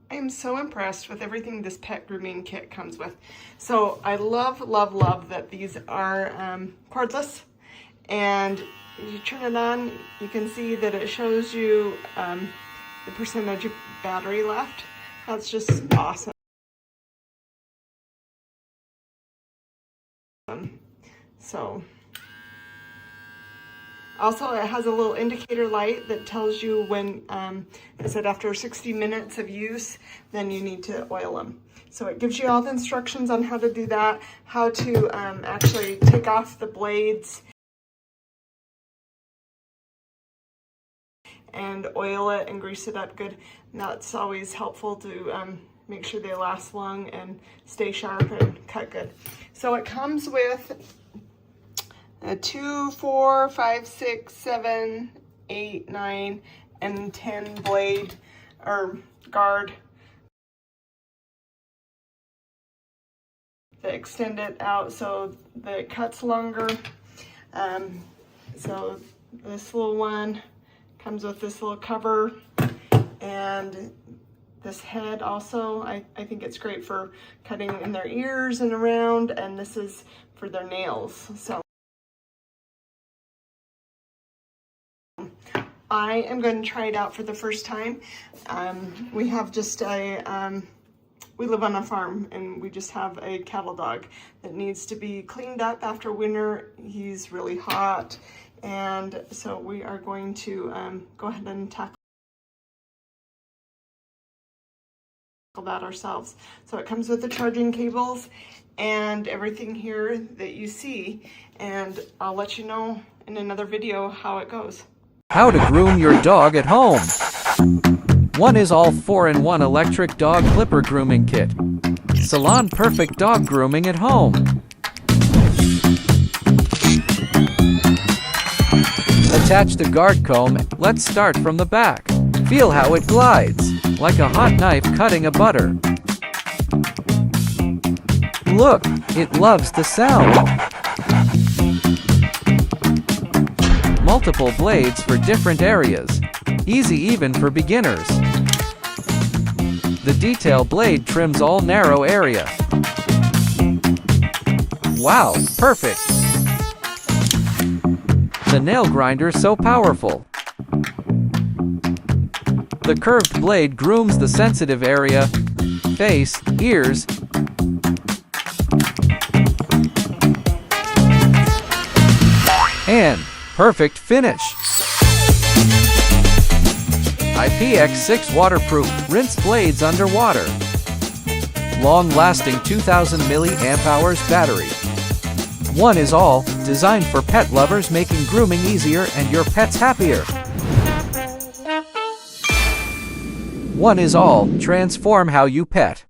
I am so impressed with everything this pet grooming kit comes with. So I love, love, love that these are cordless, and you turn it on, you can see that it shows you the percentage of battery left. That's just awesome. So also, it has a little indicator light that tells you when, it said after 60 minutes of use, then you need to oil them. So it gives you all the instructions on how to do that, how to actually take off the blades and oil it and grease it up good. And that's always helpful to make sure they last long and stay sharp and cut good. So it comes with a 2, 4, 5, 6, 7, 8, 9, and 10 blade or guard that extend it out so that it cuts longer. So this little one comes with this little cover, and this head also, I think it's great for cutting in their ears and around, and this is for their nails. So I am going to try it out for the first time. We have just we live on a farm, and we just have a cattle dog that needs to be cleaned up after winter. He's really hot, and so we are going to go ahead and tackle that ourselves. So it comes with the charging cables and everything here that you see, and I'll let you know in another video how it goes. How to groom your dog at home. Oneisall 4-in-1 electric dog clipper grooming kit. Salon perfect dog grooming at home. Attach the guard comb. Let's start from the back. Feel how it glides, like a hot knife cutting a butter. Look, it loves the sound. Multiple blades for different areas. Easy even for beginners. The detail blade trims all narrow area. Wow, perfect! The nail grinder so powerful. The curved blade grooms the sensitive area, face, ears, and perfect finish. IPX6 waterproof, rinse blades underwater. Long-lasting 2000 mAh battery. Oneisall, designed for pet lovers, making grooming easier and your pets happier. Oneisall, transform how you pet.